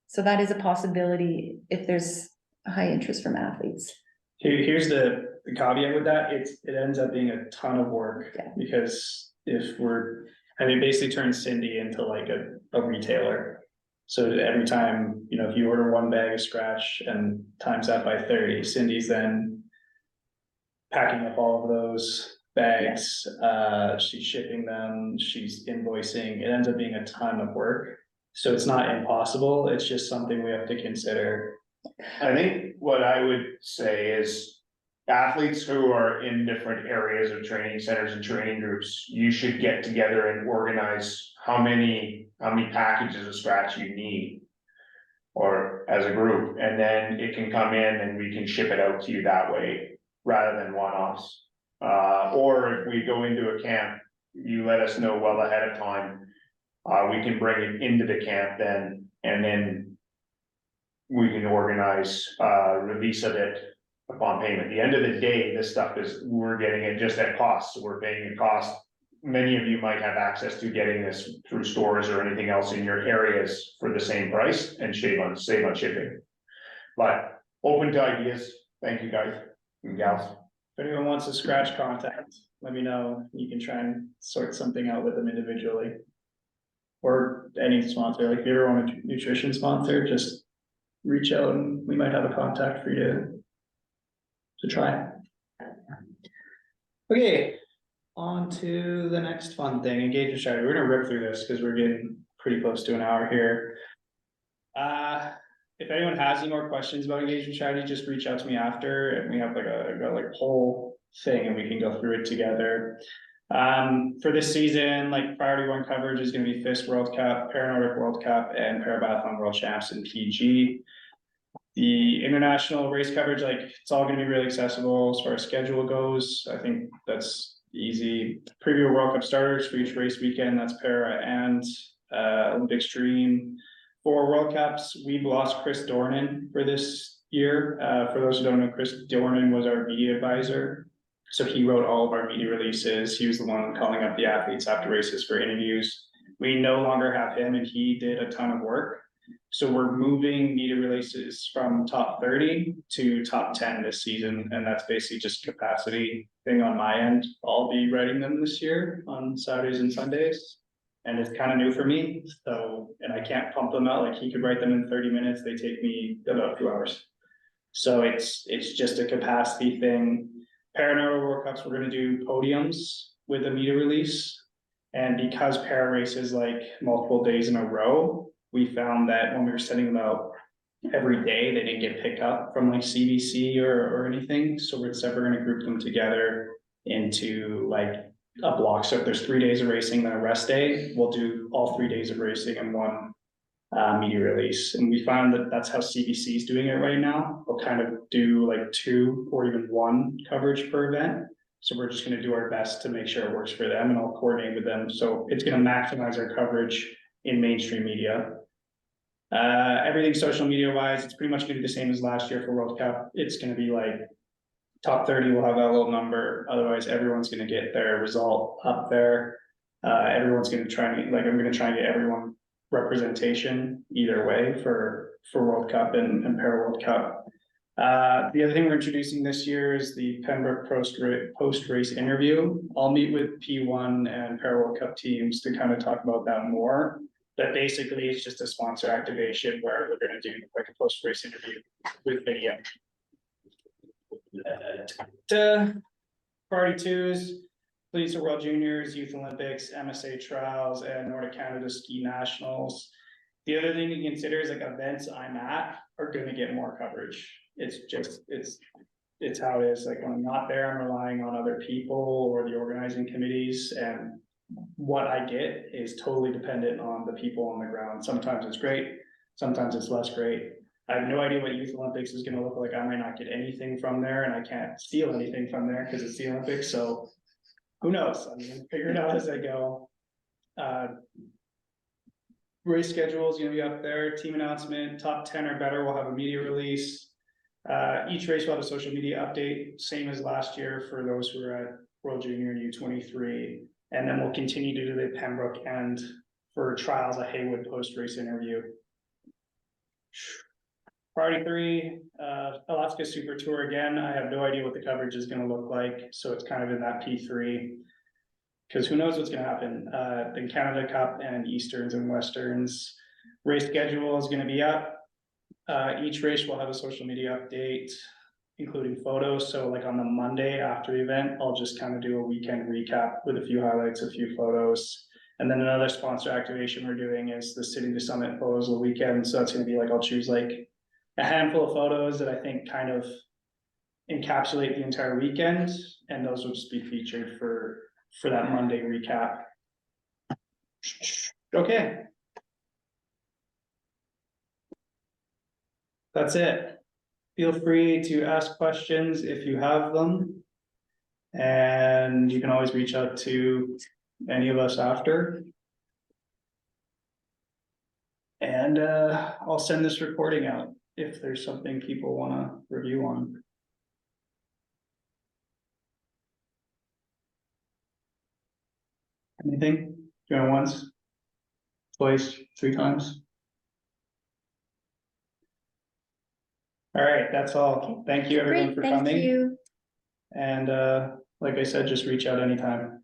Speaker 3: So that is a possibility if there's a high interest from athletes.
Speaker 1: Here's the caveat with that. It ends up being a ton of work,
Speaker 3: Yeah.
Speaker 1: because basically turns Cindy into like a retailer. So every time, if you order one bag of Scratch and times that by 30, Cindy's then packing up all of those bags. She's shipping them, she's invoicing. It ends up being a ton of work. So it's not impossible. It's just something we have to consider.
Speaker 5: I think what I would say is athletes who are in different areas of training centers and training groups, you should get together and organize how many packages of Scratch you need, or as a group, and then it can come in and we can ship it out to you that way rather than one-offs. Or if we go into a camp, you let us know well ahead of time. We can bring it into the camp then, and then we can organize release of it upon payment. At the end of the day, this stuff we're getting it just at cost, so we're paying a cost. Many of you might have access to getting this through stores or anything else in your areas for the same price and save on shipping. But open to ideas. Thank you, guys and gals.
Speaker 1: If anyone wants a Scratch contact, let me know. You can try and sort something out with them individually. Or any sponsor, like if you ever want a nutrition sponsor, just reach out and we might have a contact for you to try. Okay, on to the next fun thing, engagement strategy. We're gonna rip through this because we're getting pretty close to an hour here. If anyone has any more questions about engagement strategy, just reach out to me after, and we have like a whole thing and we can go through it together. For this season, like priority one coverage is gonna be FIS World Cup, Paranordic World Cup, and Parabathlon World Champs in PG. The international race coverage, like, it's all gonna be really accessible as far as schedule goes. I think that's easy. Preview World Cup starters for each race weekend, that's para and Olympic stream. For World Cups, we've lost Chris Dornan for this year. For those who don't know, Chris Dornan was our media advisor. So he wrote all of our media releases. He was the one calling up the athletes after races for interviews. We no longer have him, and he did a ton of work. So we're moving media releases from top 30 to top 10 this season, and that's basically just capacity thing on my end. I'll be writing them this year on Saturdays and Sundays. And it's kind of new for me, so, and I can't pump them out, like he could write them in 30 minutes, they take me about 2 hours. So it's just a capacity thing. Paranormal World Cups, we're gonna do podiums with a media release. And because para races like multiple days in a row, we found that when we were sending them out every day, they didn't get picked up from like CBC or anything. So we're gonna group them together into like a block. So if there's 3 days of racing, then a rest day, we'll do all 3 days of racing in one media release. And we found that that's how CBC is doing it right now. We'll kind of do like 2 or even 1 coverage per event. So we're just gonna do our best to make sure it works for them, and I'll coordinate with them. So it's gonna maximize our coverage in mainstream media. Everything social media wise, it's pretty much gonna be the same as last year for World Cup. It's gonna be like top 30 will have that little number. Otherwise, everyone's gonna get their result up there. Everyone's gonna try and like, I'm gonna try and get everyone representation either way for World Cup and Para World Cup. The other thing we're introducing this year is the Pembroke post race interview. I'll meet with P1 and Para World Cup teams to kind of talk about that more. That basically is just a sponsor activation where we're going to do like a post race interview with video. Priority 2s, Police of World Juniors, Youth Olympics, MSA Trials, and Nordic Canada Ski Nationals. The other thing to consider is like events I'm at are going to get more coverage. It's just, it's how it is. Like when I'm not there, I'm relying on other people or the organizing committees, and what I get is totally dependent on the people on the ground. Sometimes it's great, sometimes it's less great. I have no idea what Youth Olympics is going to look like. I might not get anything from there, and I can't steal anything from there because it's the Olympics. So who knows? I'm going to figure it out as I go. Race schedule is going to be up there. Team announcement, top 10 or better will have a media release. Each race will have a social media update, same as last year for those who are at World Junior and U23. And then we'll continue to do the Pembroke and for trials, a Haywood post-race interview. Priority 3, Alaska Super Tour again. I have no idea what the coverage is going to look like, so it's kind of in that P3. Because who knows what's going to happen. The Canada Cup and Easterns and Westerns. Race schedule is going to be up. Each race will have a social media update, including photos. So like on the Monday after the event, I'll just kind of do a weekend recap with a few highlights, a few photos. And then another sponsor activation we're doing is the City to Summit photos of the weekend. So it's going to be like, I'll choose like a handful of photos that I think kind of encapsulate the entire weekend. And those will just be featured for that Monday recap. Okay. That's it. Feel free to ask questions if you have them. And you can always reach out to any of us after. And I'll send this recording out if there's something people want to review on. Anything? Going once, twice, 3 times? All right, that's all. Thank you everyone
Speaker 3: Great,
Speaker 1: for
Speaker 3: thank
Speaker 1: coming.
Speaker 3: you.
Speaker 1: And like I said, just reach out anytime.